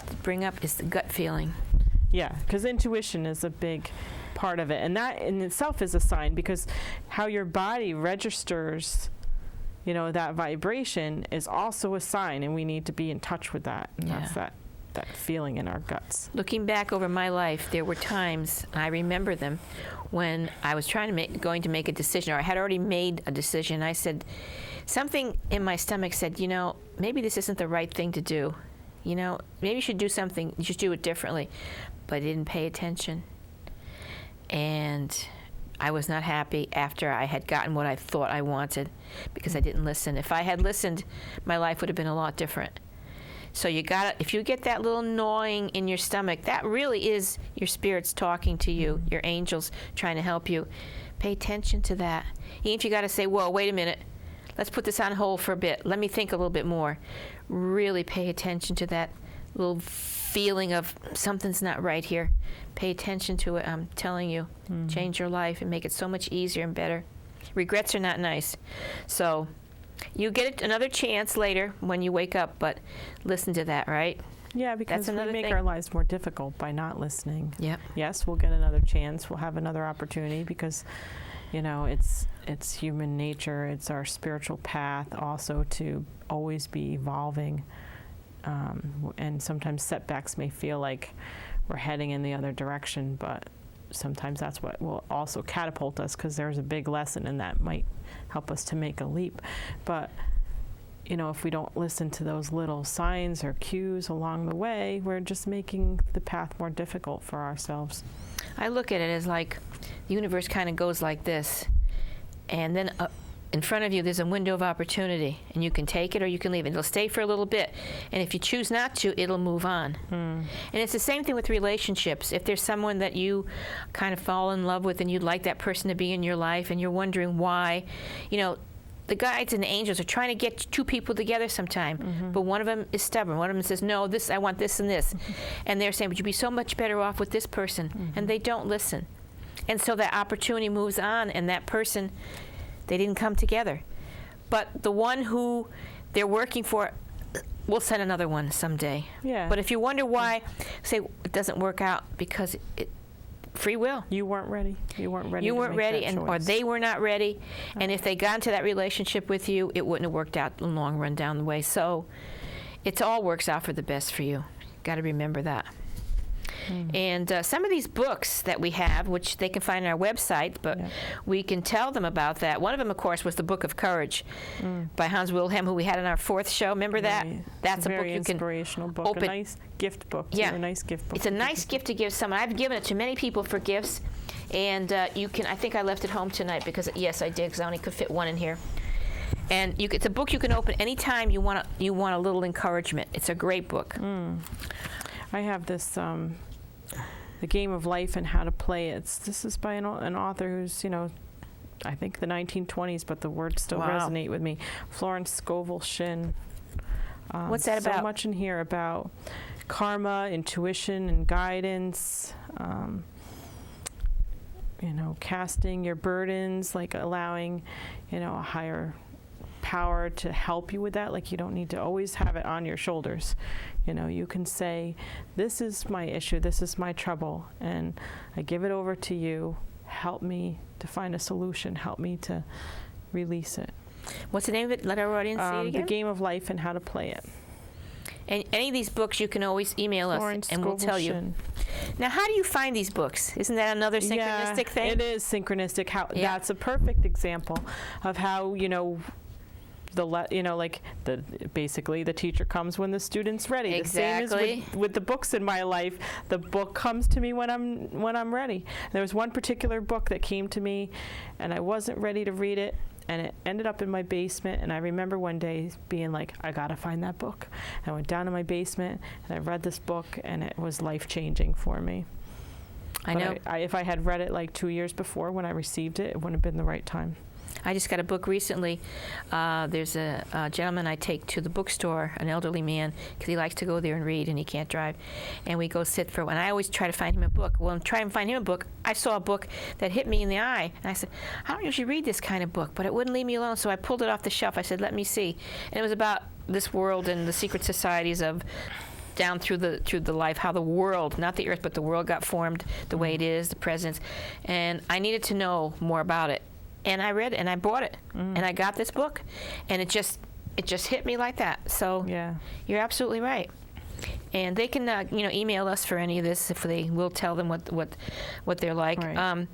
to bring up is the gut feeling. Yeah, because intuition is a big part of it. And that in itself is a sign, because how your body registers, that vibration is also a sign, and we need to be in touch with that. And that's that feeling in our guts. Looking back over my life, there were times, I remember them, when I was going to make a decision, or I had already made a decision. I said, something in my stomach said, maybe this isn't the right thing to do. Maybe you should do something, you should do it differently. But I didn't pay attention. And I was not happy after I had gotten what I thought I wanted because I didn't listen. If I had listened, my life would have been a lot different. So if you get that little gnawing in your stomach, that really is your spirits talking to you, your angels trying to help you. Pay attention to that. Even if you got to say, whoa, wait a minute. Let's put this on hold for a bit. Let me think a little bit more. Really pay attention to that little feeling of something's not right here. Pay attention to it. I'm telling you, change your life and make it so much easier and better. Regrets are not nice. So you get another chance later when you wake up, but listen to that, right? Yeah, because we make our lives more difficult by not listening. Yep. Yes, we'll get another chance. We'll have another opportunity because, it's human nature. It's our spiritual path also to always be evolving. And sometimes setbacks may feel like we're heading in the other direction, but sometimes that's what will also catapult us, because there's a big lesson and that might help us to make a leap. But if we don't listen to those little signs or cues along the way, we're just making the path more difficult for ourselves. I look at it as like the universe kind of goes like this, and then in front of you there's a window of opportunity, and you can take it or you can leave it. It'll stay for a little bit, and if you choose not to, it'll move on. And it's the same thing with relationships. If there's someone that you kind of fall in love with and you'd like that person to be in your life, and you're wondering why, the guides and the angels are trying to get two people together sometime, but one of them is stubborn. One of them says, no, I want this and this. And they're saying, would you be so much better off with this person? And they don't listen. And so that opportunity moves on, and that person, they didn't come together. But the one who they're working for, we'll send another one someday. Yeah. But if you wonder why, say it doesn't work out, because free will. You weren't ready. You weren't ready. You weren't ready, and or they were not ready. And if they got into that relationship with you, it wouldn't have worked out in the long run down the way. So it all works out for the best for you. Got to remember that. And some of these books that we have, which they can find on our website, but we can tell them about that. One of them, of course, was The Book of Courage by Hans Wilhelm, who we had in our 4th show. Remember that? That's a book you can inspirational book. open. A nice gift book. Yeah. A nice gift book. It's a nice gift to give someone. I've given it to many people for gifts, and you can. I think I left it home tonight because, yes, I did, because I only could fit one in here. And it's a book you can open anytime you want a little encouragement. It's a great book. I have this, The Game of Life and How to Play It. This is by an author who's, I think the 1920s, but the words still resonate with me. Florence Scovel Shinn. What's that about? So much in here about karma, intuition, and guidance. Casting your burdens, like allowing, a higher power to help you with that. Like, you don't need to always have it on your shoulders. You can say, this is my issue, this is my trouble, and I give it over to you. Help me to find a solution. Help me to release it. What's the name of it? Let our audience see it again. The Game of Life and How to Play It. And any of these books, you can always email us, and we'll tell you. Now, how do you find these books? Isn't that another synchronistic thing? It is synchronistic. That's a perfect example of how, basically the teacher comes when the student's ready. Exactly. The same as with the books in my life. The book comes to me when I'm ready. There was one particular book that came to me, and I wasn't ready to read it, and it ended up in my basement. And I remember one day being like, I gotta find that book. I went down to my basement and I read this book, and it was life-changing for me. I know. If I had read it like 2 years before when I received it, it wouldn't have been the right time. I just got a book recently. There's a gentleman I take to the bookstore, an elderly man, because he likes to go there and read, and he can't drive. And we go sit for, and I always try to find him a book. Well, I'm trying to find him a book. I saw a book that hit me in the eye, and I said, I don't usually read this kind of book, but it wouldn't leave me alone, so I pulled it off the shelf. I said, let me see. And it was about this world and the secret societies of down through the life, how the world, not the earth, but the world got formed the way it is, the presence. And I needed to know more about it. And I read it, and I bought it, and I got this book, and it just hit me like that. So you're absolutely right. And they can email us for any of this if they will tell them what they're like. Right.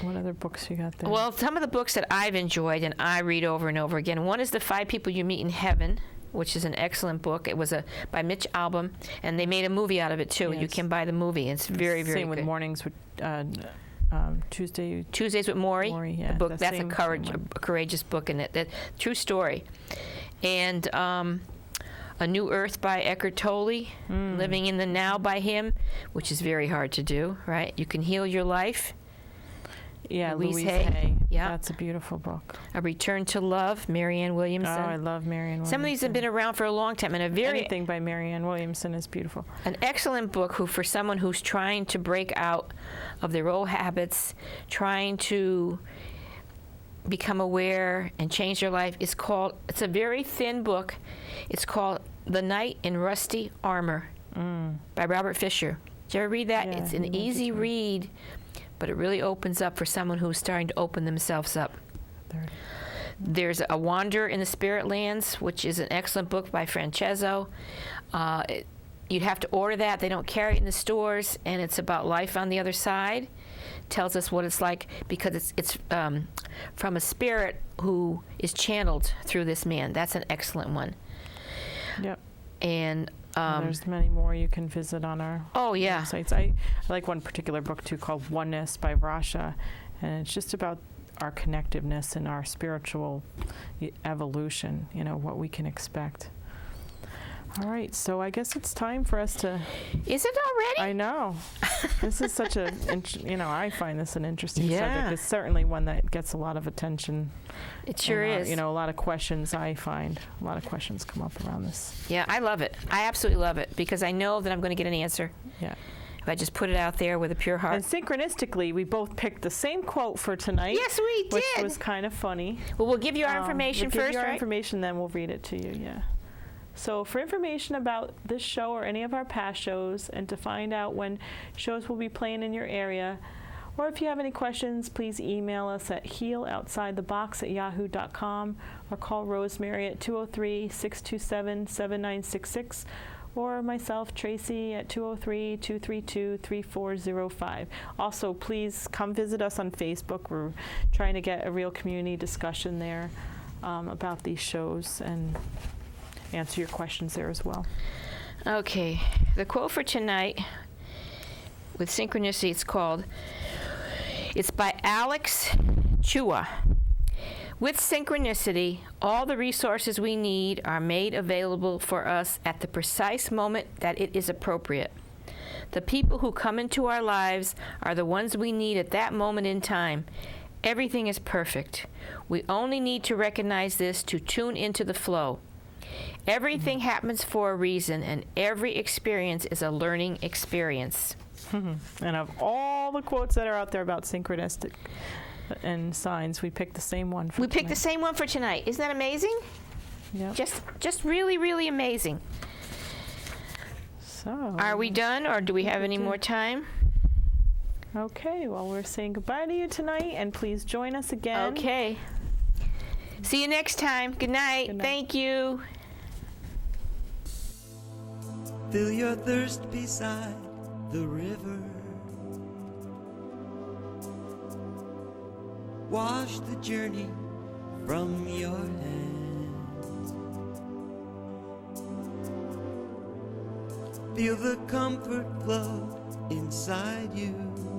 What other books you got there? Well, some of the books that I've enjoyed and I read over and over again. One is The 5 People You Meet in Heaven, which is an excellent book. It was by Mitch Albom, and they made a movie out of it too. Yes. You can buy the movie. It's very, very good. Same with Mornings with Tuesdays with Maury. Yeah, the book that's a courageous book, and that true story. And A New Earth by Eckhart Tolle, Living in the Now by him, which is very hard to do. Right? You Can Heal Your Life. Yeah, Louise Hay. Yeah, that's a beautiful book. A Return to Love, Marianne Williamson. Oh, I love Marianne Williamson. Some of these have been around for a long time, and anything by Marianne Williamson is beautiful. An excellent book for someone who's trying to break out of their old habits, trying to become aware and change their life. It's a very thin book. It's called The Knight in Rusty Armor by Robert Fisher. Did you ever read that? Yeah, it's an easy read, but it really opens up for someone who's starting to open themselves up. There's A Wander in the Spirit Lands, which is an excellent book by Francesco. You'd have to order that. They don't carry it in the stores, and it's about life on the other side. Tells us what it's like because it's from a spirit who is channeled through this man. That's an excellent one. Yep. And there's many more you can visit on our websites. I like one particular book too called Oneness by Rasha, and it's just about our connectiveness and our spiritual evolution, what we can expect. All right, so I guess it's time for us to... Is it already? I know. This is such I find this an interesting subject. It's certainly one that gets a lot of attention. It sure is. A lot of questions I find. A lot of questions come up around this. Yeah, I love it. I absolutely love it because I know that I'm going to get an answer. Yeah. If I just put it out there with a pure heart. And synchronistically, we both picked the same quote for tonight. Yes, we did. Which was kind of funny. Well, we'll give you our information first, We'll give you our right? information, then we'll read it to you, yeah. So for information about this show or any of our past shows, and to find out when shows will be playing in your area, or if you have any questions, please email us at healoutsidethebox@yahoo.com or call Rosemary at 203-627-7966 or myself, Traci, at 203-232-3405. Also, please come visit us on Facebook. We're trying to get a real community discussion there about these shows and answer your questions there as well. Okay, the quote for tonight with Synchronicity, it's by Alex Chua. With Synchronicity, all the resources we need are made available for us at the precise moment that it is appropriate. The people who come into our lives are the ones we need at that moment in time. Everything is perfect. We only need to recognize this to tune into the flow. Everything happens for a reason, and every experience is a learning experience. And of all the quotes that are out there about synchronistic and signs, we picked the same one for tonight. We picked the same one for tonight. Isn't that amazing? Yep. Just really, really amazing. So, are we done, or do we have any more time? Okay, well, we're saying goodbye to you tonight, and please join us again. Okay. See you next time. Good night. Good night. Thank you. Fill your thirst beside the river. Wash the journey from your hands. Feel the comfort flow inside you.